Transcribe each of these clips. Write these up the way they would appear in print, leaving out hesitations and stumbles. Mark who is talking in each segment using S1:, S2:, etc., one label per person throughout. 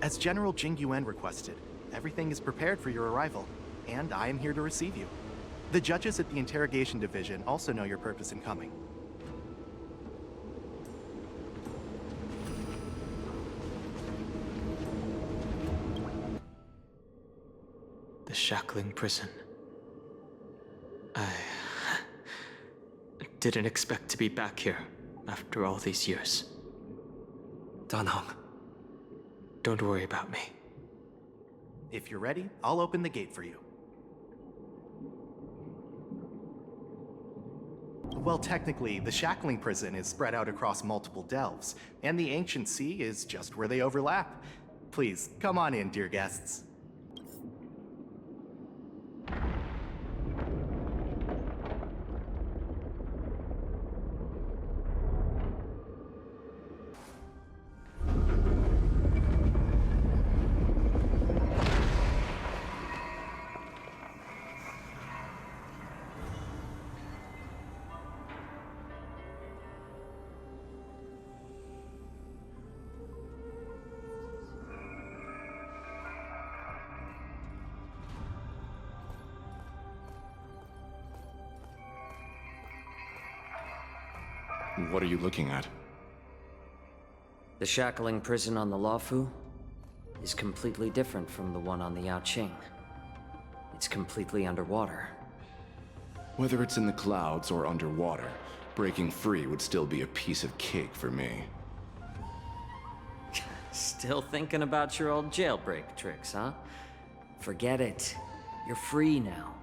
S1: As General Jing Yuan requested, everything is prepared for your arrival, and I am here to receive you. The judges at the Interrogation Division also know your purpose in coming.
S2: The shackling prison. I didn't expect to be back here after all these years.
S3: Danheng.
S2: Don't worry about me.
S1: If you're ready, I'll open the gate for you. Well, technically, the shackling prison is spread out across multiple delves, and the ancient sea is just where they overlap. Please, come on in, dear guests.
S4: What are you looking at?
S3: The shackling prison on the Luofu is completely different from the one on the Yaoqing. It's completely underwater.
S4: Whether it's in the clouds or underwater, breaking free would still be a piece of cake for me.
S3: Still thinking about your old jailbreak tricks, huh? Forget it. You're free now.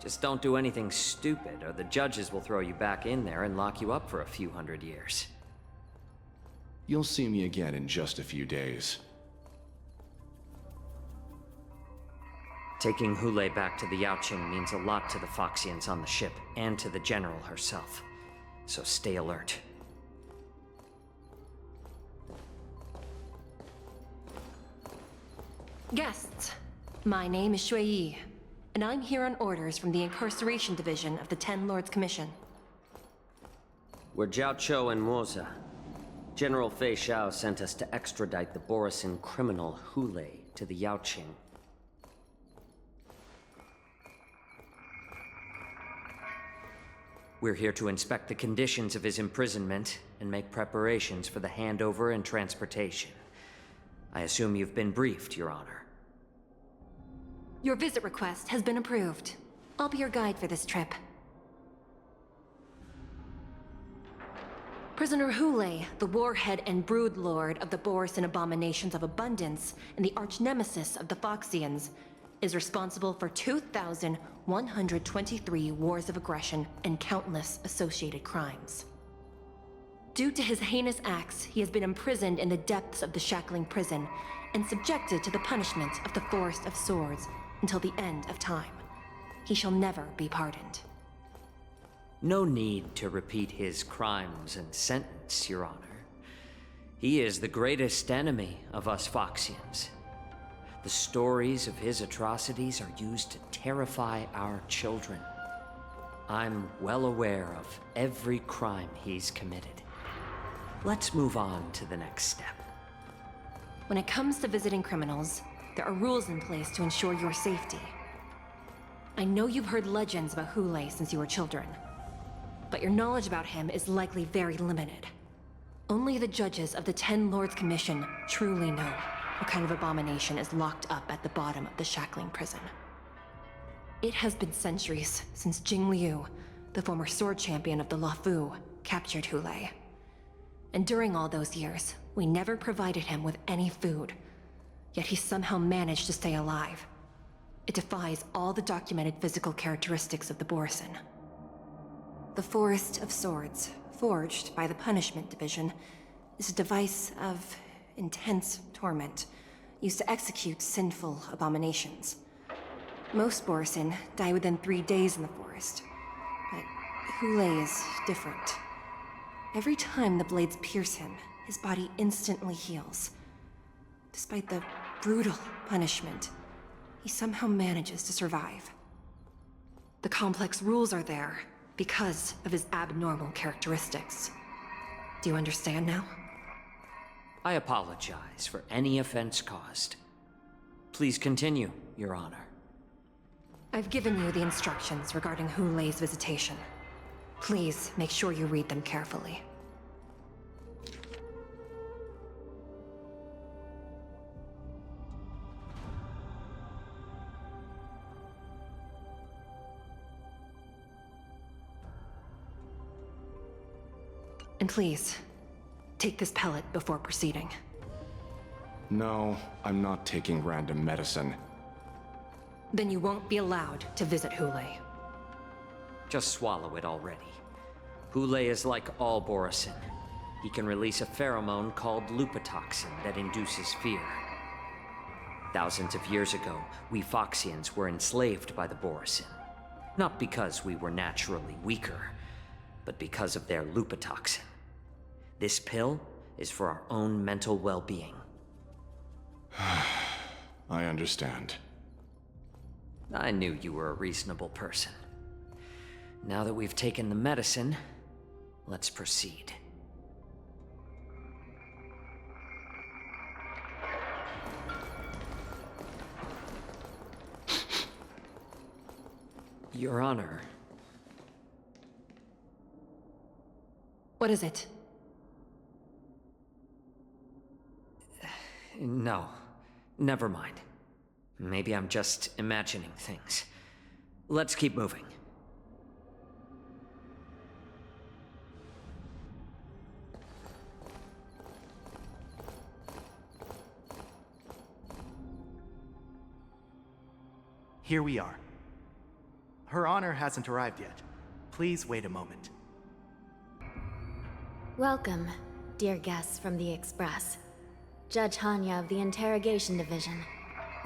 S3: Just don't do anything stupid, or the judges will throw you back in there and lock you up for a few hundred years.
S4: You'll see me again in just a few days.
S3: Taking Hulei back to the Yaoqing means a lot to the Foxians on the ship, and to the General herself. So stay alert.
S5: Guests, my name is Shui Yi, and I'm here on orders from the Incarceration Division of the Ten Lords Commission.
S3: We're Jiao Chou and Moza. General Fei Xiao sent us to extradite the Borisin criminal Hulei to the Yaoqing. We're here to inspect the conditions of his imprisonment and make preparations for the handover and transportation. I assume you've been briefed, Your Honor.
S5: Your visit request has been approved. I'll be your guide for this trip. Prisoner Hulei, the warhead and brood lord of the Borisin abominations of abundance and the arch-nemesis of the Foxians, is responsible for 2,123 wars of aggression and countless associated crimes. Due to his heinous acts, he has been imprisoned in the depths of the shackling prison and subjected to the punishment of the Forest of Swords until the end of time. He shall never be pardoned.
S3: No need to repeat his crimes and sentence, Your Honor. He is the greatest enemy of us Foxians. The stories of his atrocities are used to terrify our children. I'm well aware of every crime he's committed. Let's move on to the next step.
S5: When it comes to visiting criminals, there are rules in place to ensure your safety. I know you've heard legends about Hulei since you were children, but your knowledge about him is likely very limited. Only the judges of the Ten Lords Commission truly know what kind of abomination is locked up at the bottom of the shackling prison. It has been centuries since Jing Liu, the former sword champion of the Luofu, captured Hulei. And during all those years, we never provided him with any food. Yet he somehow managed to stay alive. It defies all the documented physical characteristics of the Borisin. The Forest of Swords, forged by the Punishment Division, is a device of intense torment, used to execute sinful abominations. Most Borisin die within 3 days in the forest, but Hulei is different. Every time the blades pierce him, his body instantly heals. Despite the brutal punishment, he somehow manages to survive. The complex rules are there because of his abnormal characteristics. Do you understand now?
S3: I apologize for any offense caused. Please continue, Your Honor.
S5: I've given you the instructions regarding Hulei's visitation. Please make sure you read them carefully. And please, take this pellet before proceeding.
S4: No, I'm not taking random medicine.
S5: Then you won't be allowed to visit Hulei.
S3: Just swallow it already. Hulei is like all Borisin. He can release a pheromone called lupatoxin that induces fear. Thousands of years ago, we Foxians were enslaved by the Borisin. Not because we were naturally weaker, but because of their lupatoxin. This pill is for our own mental well-being.
S4: I understand.
S3: I knew you were a reasonable person. Now that we've taken the medicine, let's proceed. Your Honor.
S5: What is it?
S3: No, never mind. Maybe I'm just imagining things. Let's keep moving.
S1: Here we are. Her Honor hasn't arrived yet. Please wait a moment.
S6: Welcome, dear guests from the Express. Judge Hanya of the Interrogation Division.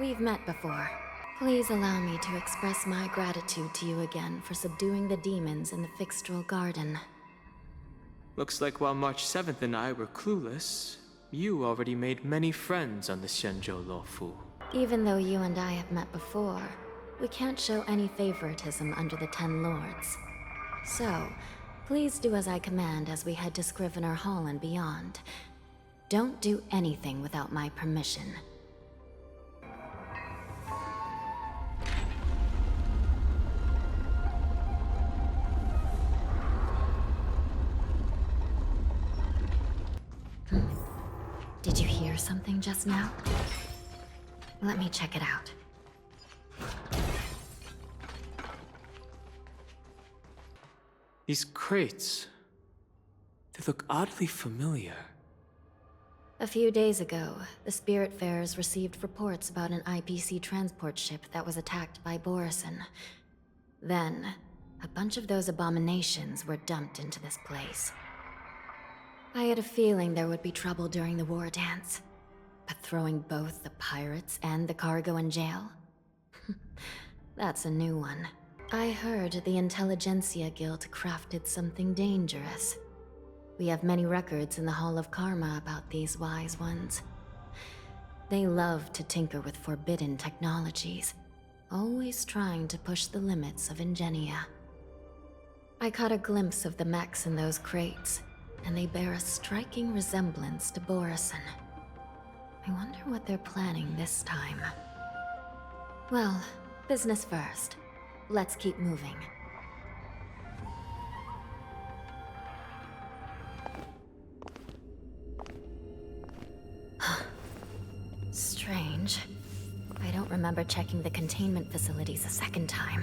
S6: We've met before. Please allow me to express my gratitude to you again for subduing the demons in the Fixtral Garden.
S2: Looks like while March 7th and I were clueless, you already made many friends on the Shenzhou Luofu.
S6: Even though you and I have met before, we can't show any favoritism under the Ten Lords. So, please do as I command as we head to Scrivener Hall and beyond. Don't do anything without my permission. Did you hear something just now? Let me check it out.
S2: These crates, they look oddly familiar.
S6: A few days ago, the Spiritfarers received reports about an IPC transport ship that was attacked by Borisin. Then, a bunch of those abominations were dumped into this place. I had a feeling there would be trouble during the war dance, but throwing both the pirates and the cargo in jail? That's a new one. I heard the Intelligentsia Guild crafted something dangerous. We have many records in the Hall of Karma about these wise ones. They love to tinker with forbidden technologies, always trying to push the limits of ingenia. I caught a glimpse of the mechs in those crates, and they bear a striking resemblance to Borisin. I wonder what they're planning this time. Well, business first. Let's keep moving. Strange. I don't remember checking the containment facilities a second time.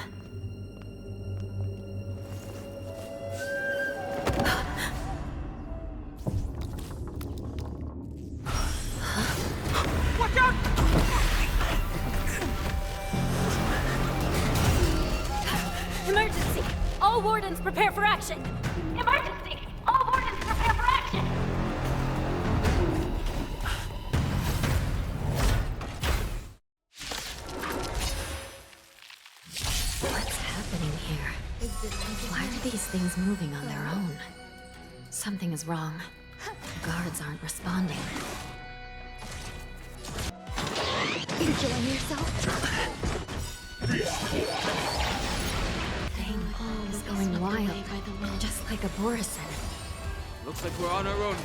S7: Watch out!
S6: Emergency! All wardens prepare for action! Emergency! All wardens prepare for action! What's happening here? Why are these things moving on their own? Something is wrong. The guards aren't responding. Enjoying yourself? Thing is going wild, just like a Borisin.
S2: Looks like we're on our own.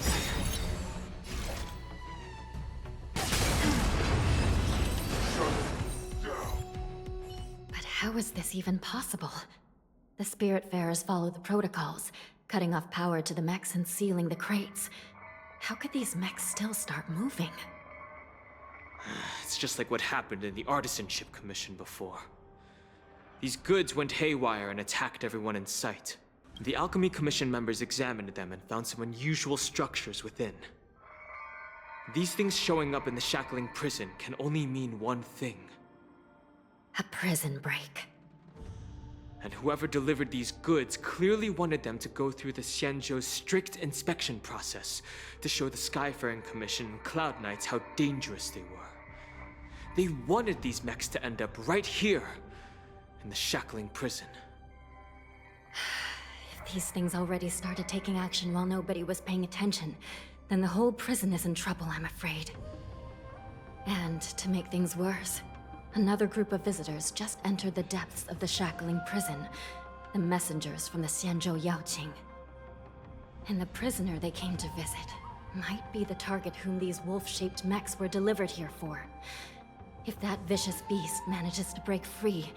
S6: How is this even possible? The Spiritfarers follow the protocols, cutting off power to the mechs and sealing the crates. How could these mechs still start moving?
S2: It's just like what happened in the Artisanship Commission before. These goods went haywire and attacked everyone in sight. The Alchemy Commission members examined them and found some unusual structures within. These things showing up in the shackling prison can only mean one thing.
S6: A prison break.
S2: And whoever delivered these goods clearly wanted them to go through the Xianzhou's strict inspection process to show the Skyfaring Commission and Cloud Knights how dangerous they were. They wanted these mechs to end up right here, in the shackling prison.
S6: If these things already started taking action while nobody was paying attention, then the whole prison is in trouble, I'm afraid. And to make things worse, another group of visitors just entered the depths of the shackling prison. The messengers from the Xianzhou Yaoqing. And the prisoner they came to visit might be the target whom these wolf-shaped mechs were delivered here for. If that vicious beast manages to break free,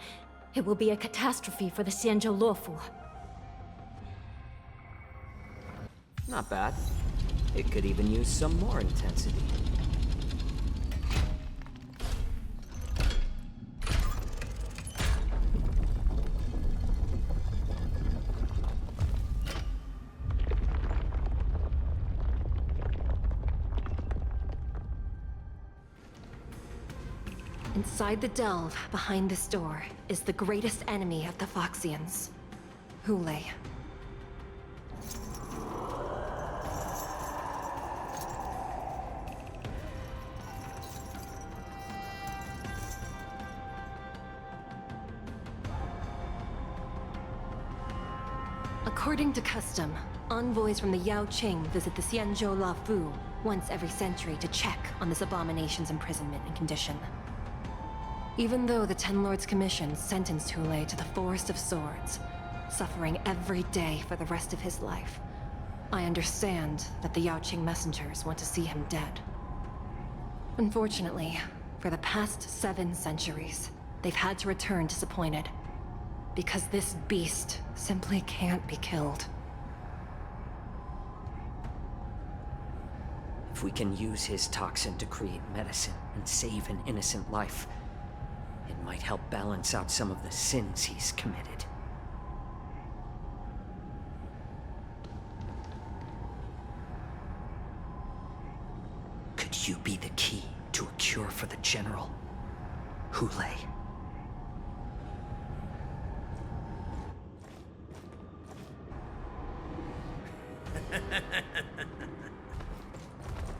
S6: it will be a catastrophe for the Xianzhou Luofu.
S3: Not bad. It could even use some more intensity.
S5: Inside the delve, behind this door, is the greatest enemy of the Foxians, Hulei. According to custom, envoys from the Yaoqing visit the Xianzhou Luofu once every century to check on this abomination's imprisonment and condition. Even though the Ten Lords Commission sentenced Hulei to the Forest of Swords, suffering every day for the rest of his life, I understand that the Yaoqing messengers want to see him dead. Unfortunately, for the past 7 centuries, they've had to return disappointed. Because this beast simply can't be killed.
S3: If we can use his toxin to create medicine and save an innocent life, it might help balance out some of the sins he's committed. Could you be the key to a cure for the General, Hulei?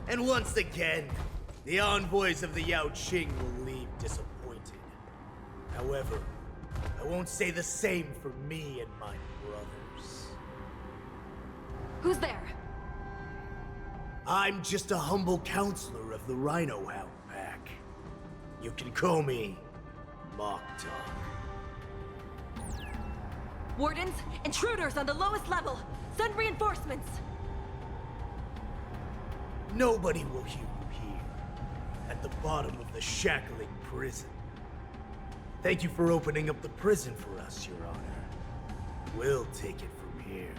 S7: And once again, the envoys of the Yaoqing will leave disappointed. However, I won't say the same for me and my brothers.
S5: Who's there?
S7: I'm just a humble counselor of the Rhino Hound Pack. You can call me Mock Dog.
S5: Wardens, intruders on the lowest level! Send reinforcements!
S7: Nobody will hear you here, at the bottom of the shackling prison. Thank you for opening up the prison for us, Your Honor. We'll take it from here.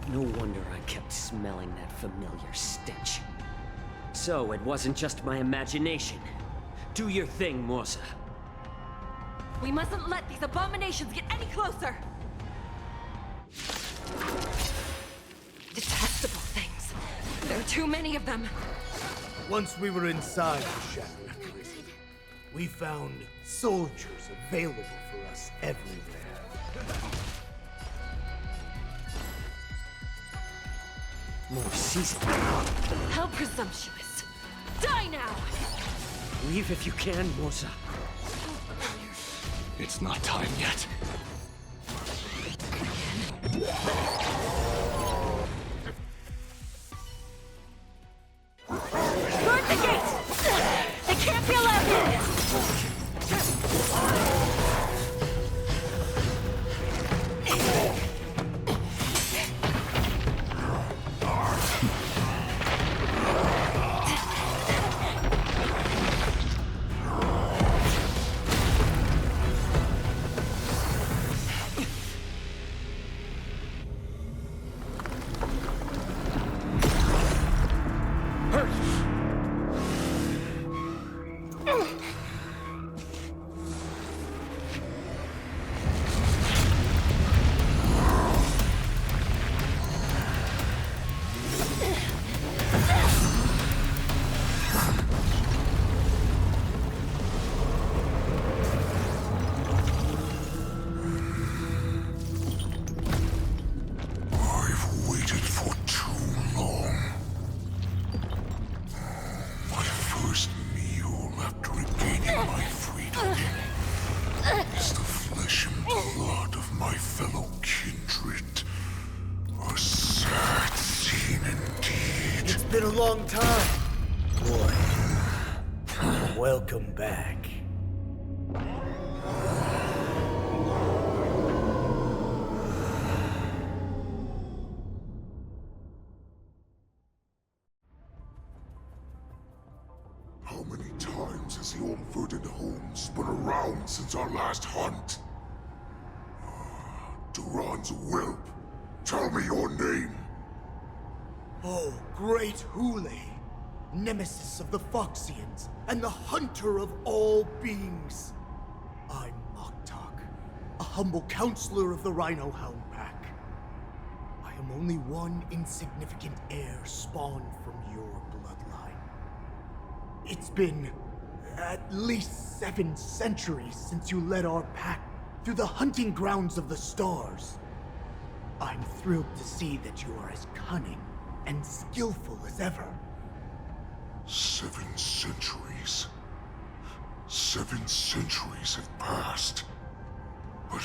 S3: No wonder I kept smelling that familiar stench. So it wasn't just my imagination. Do your thing, Morza.
S5: We mustn't let these abominations get any closer! Detestable things. There are too many of them.
S7: Once we were inside the shackling prison, we found soldiers available for us everywhere.
S3: More seasoned.
S5: How presumptuous. Die now!
S3: Leave if you can, Morza.
S4: It's not time yet.
S5: Guard the gate! They can't be allowed in!
S7: a long time, boy. Welcome back.
S8: How many times has the Ormford home spun around since our last hunt? Duran's whelp. Tell me your name.
S7: Oh, great Hule, nemesis of the Foxians, and the hunter of all beings. I'm Moktok, a humble counselor of the Rhino Hound Pack. I am only one insignificant heir spawned from your bloodline. It's been at least 7 centuries since you led our pack through the hunting grounds of the stars. I'm thrilled to see that you are as cunning and skillful as ever.
S8: 7 centuries. 7 centuries have passed. But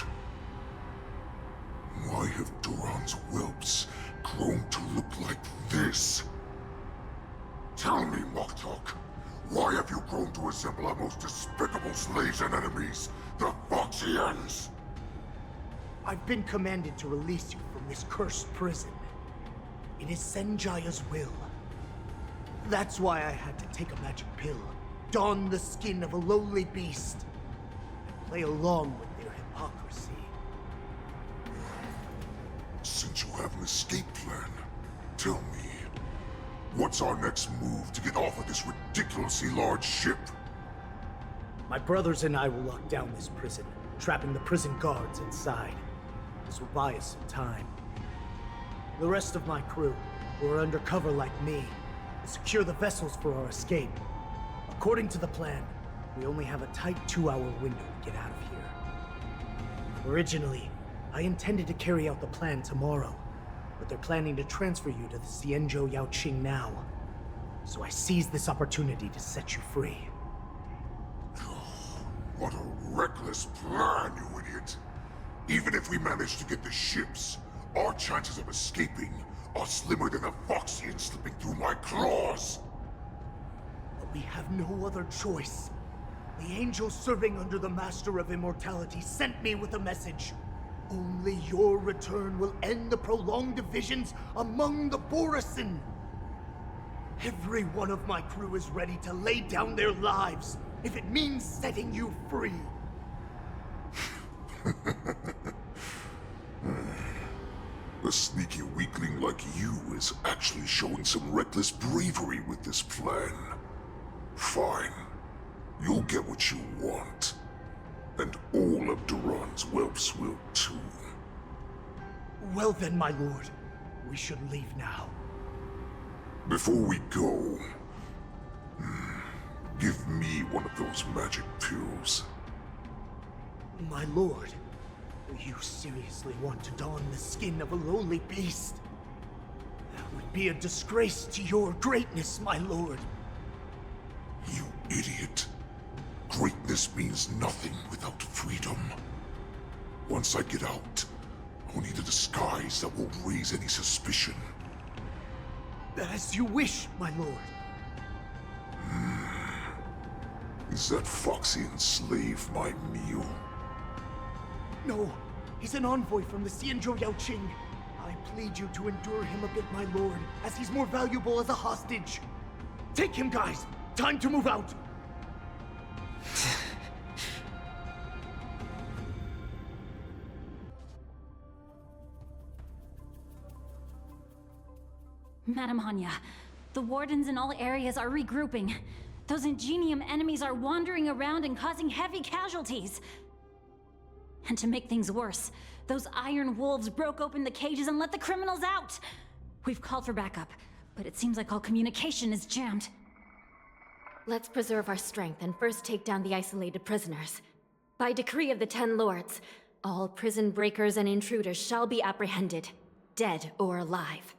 S8: why have Duran's whelps grown to look like this? Tell me, Moktok, why have you grown to resemble our most despicable slaves and enemies, the Foxians?
S7: I've been commanded to release you from this cursed prison. It is Senjaya's will. That's why I had to take a magic pill, don the skin of a lowly beast, and play along with their hypocrisy.
S8: Since you have an escape plan, tell me, what's our next move to get off of this ridiculously large ship?
S7: My brothers and I will lock down this prison, trapping the prison guards inside. This will buy us some time. The rest of my crew, who are undercover like me, will secure the vessels for our escape. According to the plan, we only have a tight 2-hour window to get out of here. Originally, I intended to carry out the plan tomorrow, but they're planning to transfer you to the Xianzhou Yaoqing now. So I seized this opportunity to set you free.
S8: What a reckless plan, you idiot! Even if we manage to get the ships, our chances of escaping are slimmer than a Foxian slipping through my claws!
S7: But we have no other choice. The angel serving under the Master of Immortality sent me with a message. Only your return will end the prolonged divisions among the Borisin. Every one of my crew is ready to lay down their lives if it means setting you free.
S8: A sneaky weakling like you is actually showing some reckless bravery with this plan. Fine. You'll get what you want. And all of Duran's whelps will too.
S7: Well then, my lord. We should leave now.
S8: Before we go, give me one of those magic pills.
S7: My lord, do you seriously want to don the skin of a lowly beast? That would be a disgrace to your greatness, my lord.
S8: You idiot. Greatness means nothing without freedom. Once I get out, I'll need a disguise that won't raise any suspicion.
S7: As you wish, my lord.
S8: Is that Foxian slave my meal?
S7: No, he's an envoy from the Xianzhou Yaoqing. I plead you to endure him a bit, my lord, as he's more valuable as a hostage. Take him, guys! Time to move out!
S9: Madam Hanya, the wardens in all areas are regrouping. Those Ingenium enemies are wandering around and causing heavy casualties. And to make things worse, those iron wolves broke open the cages and let the criminals out. We've called for backup, but it seems like all communication is jammed.
S6: Let's preserve our strength and first take down the isolated prisoners. By decree of the 10 Lords, all prison breakers and intruders shall be apprehended, dead or alive.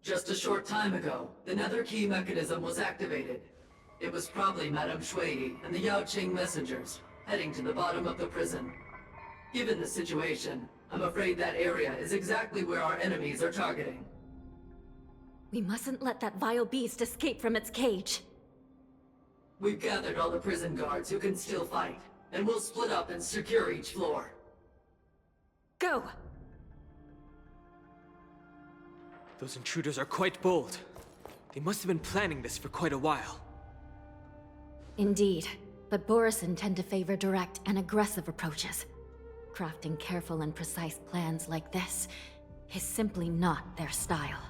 S10: Just a short time ago, the Nether Key mechanism was activated. It was probably Madame Shui and the Yaoqing messengers, heading to the bottom of the prison. Given the situation, I'm afraid that area is exactly where our enemies are targeting.
S6: We mustn't let that vile beast escape from its cage.
S10: We've gathered all the prison guards who can still fight, and we'll split up and secure each floor.
S6: Go!
S2: Those intruders are quite bold. They must have been planning this for quite a while.
S6: Indeed, but Borison tend to favor direct and aggressive approaches. Crafting careful and precise plans like this is simply not their style.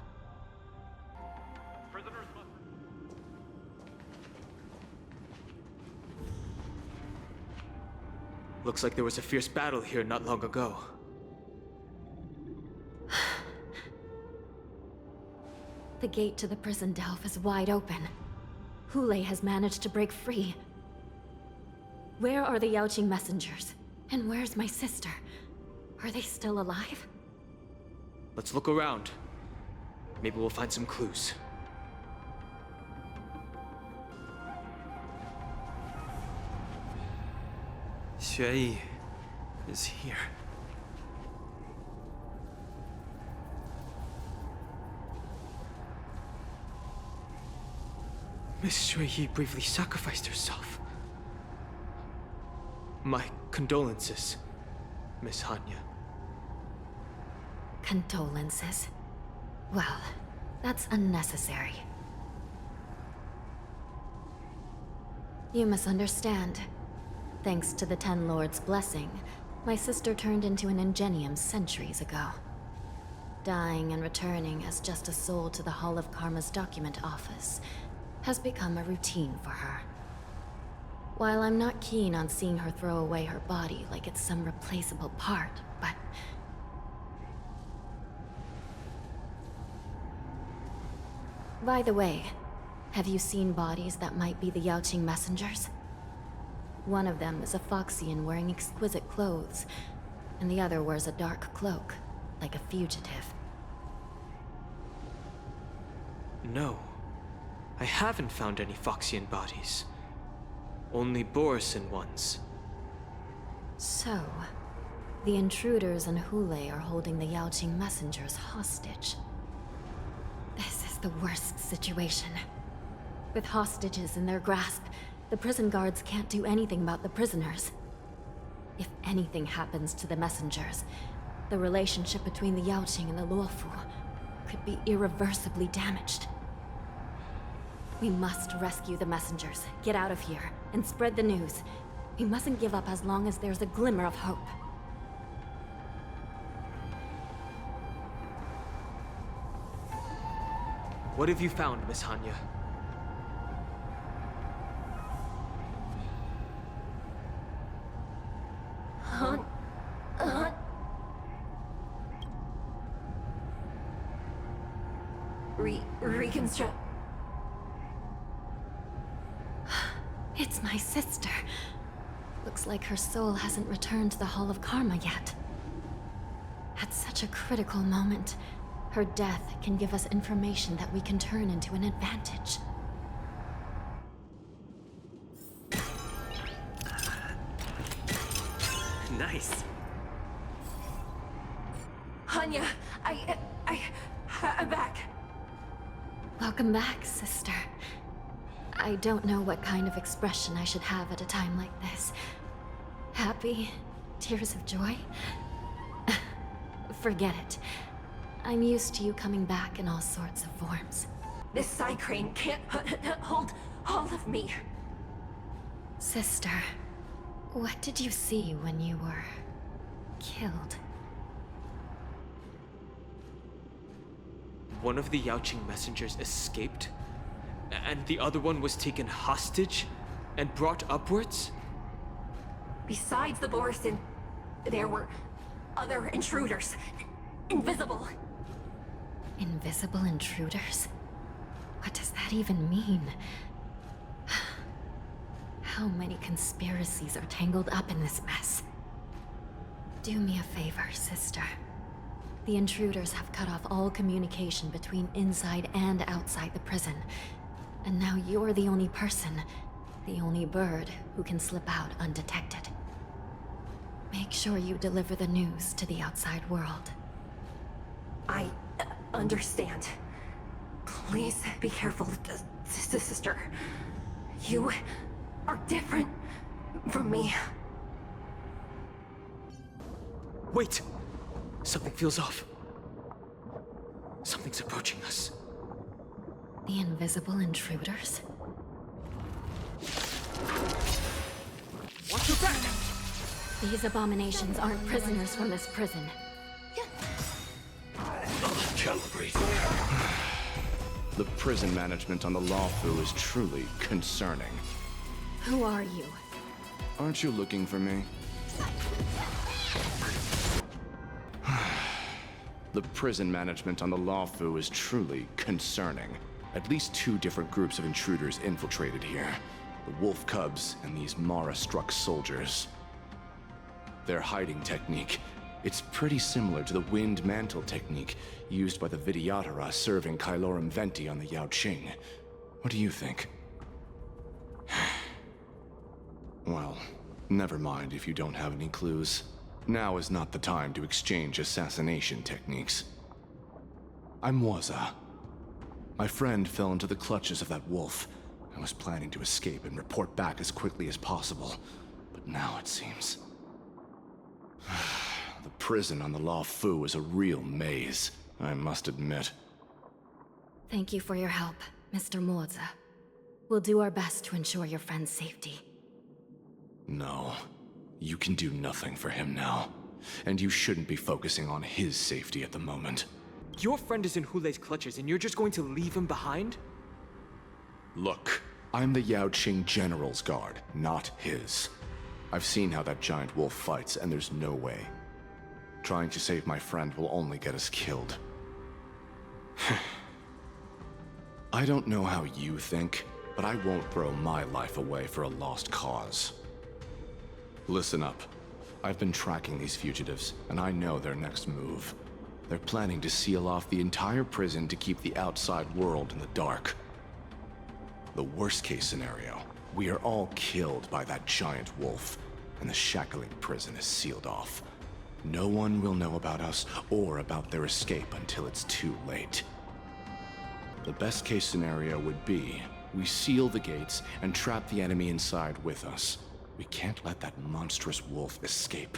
S2: Looks like there was a fierce battle here not long ago.
S6: The gate to the prison delve is wide open. Hule has managed to break free. Where are the Yaoqing messengers? And where's my sister? Are they still alive?
S2: Let's look around. Maybe we'll find some clues. Xueyi is here. Miss Xueyi bravely sacrificed herself. My condolences, Miss Hanya.
S6: Condolences? Well, that's unnecessary. You misunderstand. Thanks to the Ten Lords' blessing, my sister turned into an Ingenium centuries ago. Dying and returning as just a soul to the Hall of Karma's document office has become a routine for her. While I'm not keen on seeing her throw away her body like it's some replaceable part, but... By the way, have you seen bodies that might be the Yaoqing messengers? One of them is a Foxian wearing exquisite clothes, and the other wears a dark cloak, like a fugitive.
S2: No. I haven't found any Foxian bodies. Only Borison ones.
S6: So, the intruders and Hule are holding the Yaoqing messengers hostage. This is the worst situation. With hostages in their grasp, the prison guards can't do anything about the prisoners. If anything happens to the messengers, the relationship between the Yaoqing and the Luofu could be irreversibly damaged. We must rescue the messengers, get out of here, and spread the news. We mustn't give up as long as there's a glimmer of hope.
S2: What have you found, Miss Hanya?
S5: Reconstruct.
S6: It's my sister. Looks like her soul hasn't returned to the Hall of Karma yet. At such a critical moment, her death can give us information that we can turn into an advantage.
S3: Nice.
S5: Hanya, I'm back.
S6: Welcome back, sister. I don't know what kind of expression I should have at a time like this. Happy? Tears of joy? Forget it. I'm used to you coming back in all sorts of forms.
S5: This side crane can't hold all of me.
S6: Sister, what did you see when you were... killed?
S2: One of the Yaoqing messengers escaped, and the other one was taken hostage and brought upwards?
S5: Besides the Borison, there were other intruders. Invisible.
S6: Invisible intruders? What does that even mean? How many conspiracies are tangled up in this mess? Do me a favor, sister. The intruders have cut off all communication between inside and outside the prison. And now you're the only person, the only bird, who can slip out undetected. Make sure you deliver the news to the outside world.
S5: I understand. Please be careful, sister. You are different from me.
S2: Wait! Something feels off. Something's approaching us.
S6: The invisible intruders?
S2: Watch your back!
S6: These abominations aren't prisoners from this prison.
S4: Calibrate. The prison management on the Lawfu is truly concerning.
S6: Who are you?
S4: Aren't you looking for me? The prison management on the Lawfu is truly concerning. At least 2 different groups of intruders infiltrated here. The wolf cubs and these Mara-struck soldiers. Their hiding technique, it's pretty similar to the wind mantle technique used by the Vidyadhara serving Kailorum Venti on the Yaoqing. What do you think? Well, never mind if you don't have any clues. Now is not the time to exchange assassination techniques. I'm Waza. My friend fell into the clutches of that wolf. I was planning to escape and report back as quickly as possible, but now it seems... The prison on the Lawfu is a real maze, I must admit.
S6: Thank you for your help, Mr. Moza. We'll do our best to ensure your friend's safety.
S4: No. You can do nothing for him now. And you shouldn't be focusing on his safety at the moment.
S2: Your friend is in Hulei's clutches and you're just going to leave him behind?
S4: Look, I'm the Yaoqing General's guard, not his. I've seen how that giant wolf fights, and there's no way. Trying to save my friend will only get us killed. I don't know how you think, but I won't throw my life away for a lost cause. Listen up. I've been tracking these fugitives, and I know their next move. They're planning to seal off the entire prison to keep the outside world in the dark. The worst-case scenario, we are all killed by that giant wolf, and the shackling prison is sealed off. No one will know about us or about their escape until it's too late. The best-case scenario would be we seal the gates and trap the enemy inside with us. We can't let that monstrous wolf escape.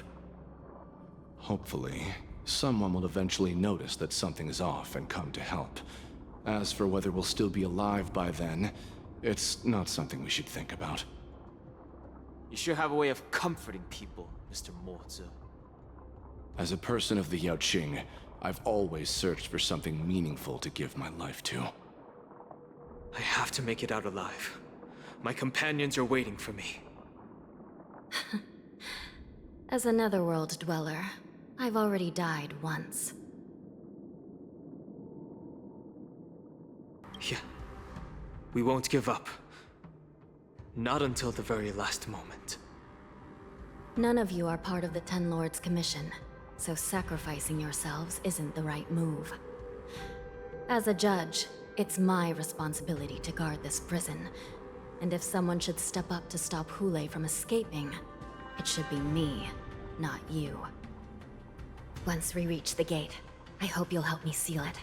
S4: Hopefully, someone will eventually notice that something is off and come to help. As for whether we'll still be alive by then, it's not something we should think about.
S2: You sure have a way of comforting people, Mr. Moza.
S4: As a person of the Yaoqing, I've always searched for something meaningful to give my life to.
S2: I have to make it out alive. My companions are waiting for me.
S6: As a netherworld dweller, I've already died once.
S2: Yeah. We won't give up. Not until the very last moment.
S6: None of you are part of the Ten Lords Commission, so sacrificing yourselves isn't the right move. As a judge, it's my responsibility to guard this prison, and if someone should step up to stop Hulei from escaping, it should be me, not you. Once we reach the gate, I hope you'll help me seal it.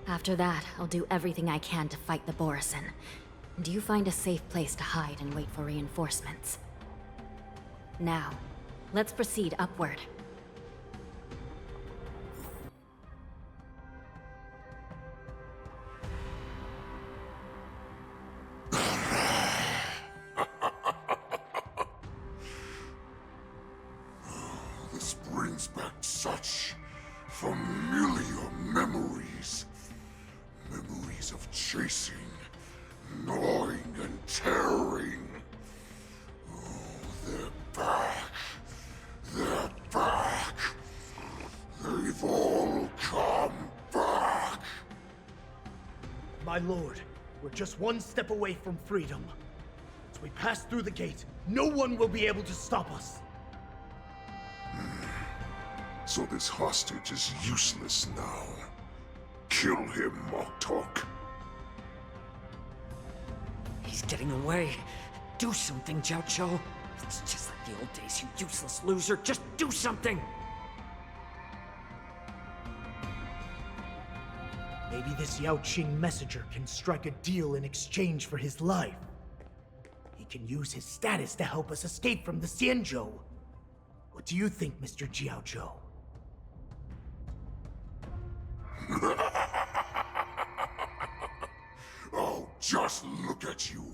S6: After that, I'll do everything I can to fight the Borisin, and you find a safe place to hide and wait for reinforcements. Now, let's proceed upward.
S8: This brings back such familiar memories. Memories of chasing, gnawing, and tearing. Oh, they're back. They're back. They've all come back.
S7: My lord, we're just one step away from freedom. As we pass through the gate, no one will be able to stop us.
S8: So this hostage is useless now. Kill him, Moktok.
S3: He's getting away. Do something, Jiaoqiu. It's just like the old days, you useless loser. Just do something!
S7: Maybe this Yaoqing messenger can strike a deal in exchange for his life. He can use his status to help us escape from the Xianzhou. What do you think, Mr. Jiaozhou?
S8: Oh, just look at you.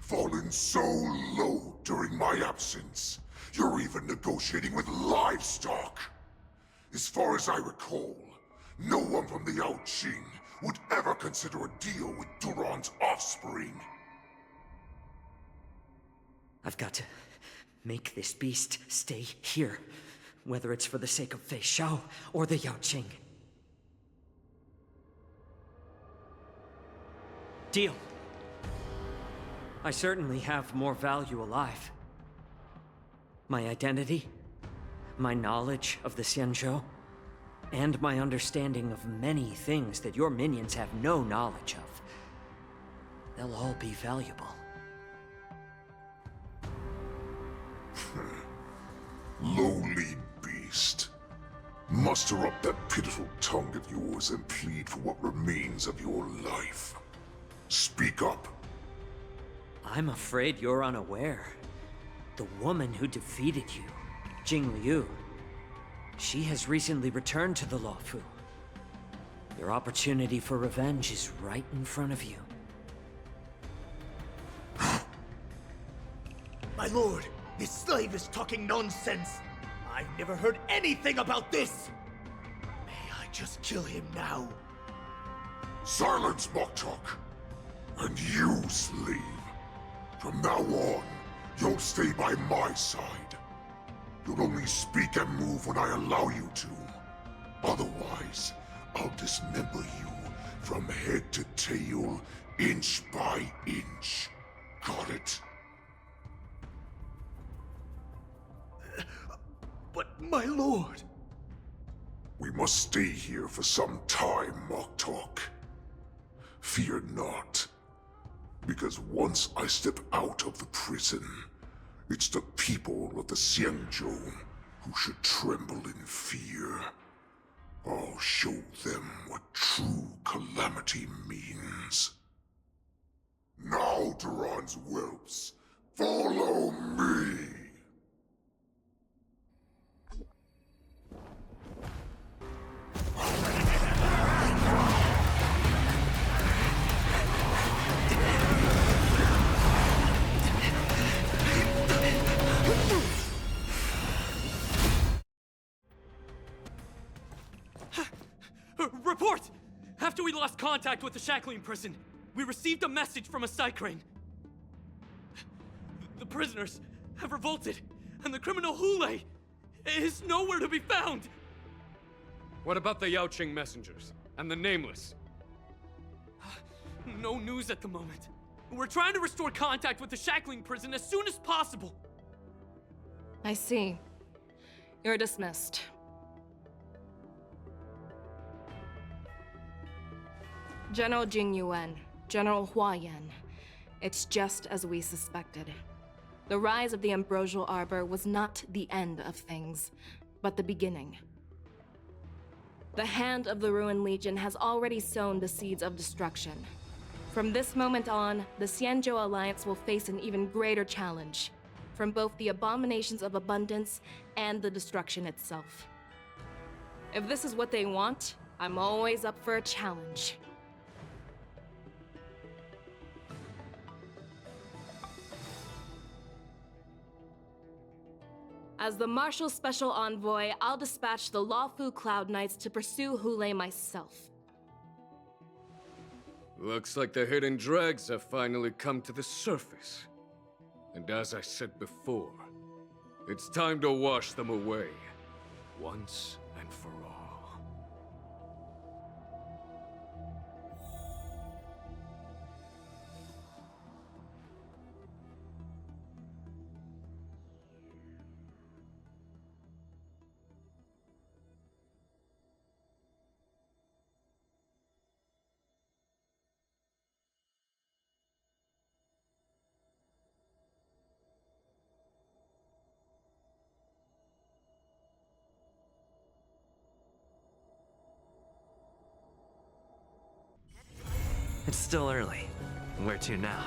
S8: Fallen so low during my absence. You're even negotiating with livestock. As far as I recall, no one from the Yaoqing would ever consider a deal with Duran's offspring.
S3: I've got to make this beast stay here, whether it's for the sake of Fei Xiao or the Yaoqing. Deal. I certainly have more value alive. My identity, my knowledge of the Xianzhou, and my understanding of many things that your minions have no knowledge of. They'll all be valuable.
S8: Lowly beast. Muster up that pitiful tongue of yours and plead for what remains of your life. Speak up.
S3: I'm afraid you're unaware. The woman who defeated you, Jing Liu, she has recently returned to the Luofu. Your opportunity for revenge is right in front of you.
S7: My lord, this slave is talking nonsense. I've never heard anything about this. May I just kill him now?
S8: Silence, mock talk. And you, slave. From now on, you'll stay by my side. You'll only speak and move when I allow you to. Otherwise, I'll dismember you from head to tail, inch by inch. Got it?
S7: But my lord...
S8: We must stay here for some time, mock talk. Fear not. Because once I step out of the prison, it's the people of the Xianzhou who should tremble in fear. I'll show them what true calamity means. Now, Duran's whelps, follow me!
S2: Report! After we lost contact with the shackling prison, we received a message from a Psycrane. The prisoners have revolted, and the criminal Hule is nowhere to be found!
S11: What about the Yaoqing messengers? And the Nameless?
S2: No news at the moment. We're trying to restore contact with the shackling prison as soon as possible.
S12: I see. You're dismissed. General Jing Yuan, General Hua Yan. It's just as we suspected. The rise of the Ambrosial Arbor was not the end of things, but the beginning. The hand of the Ruined Legion has already sown the seeds of destruction. From this moment on, the Xianzhou Alliance will face an even greater challenge, from both the abominations of abundance and the destruction itself. If this is what they want, I'm always up for a challenge. As the Marshal Special Envoy, I'll dispatch the Luofu Cloud Knights to pursue Hule myself.
S11: Looks like the hidden dregs have finally come to the surface. And as I said before, it's time to wash them away, once and for all.
S13: Still early. Where to now?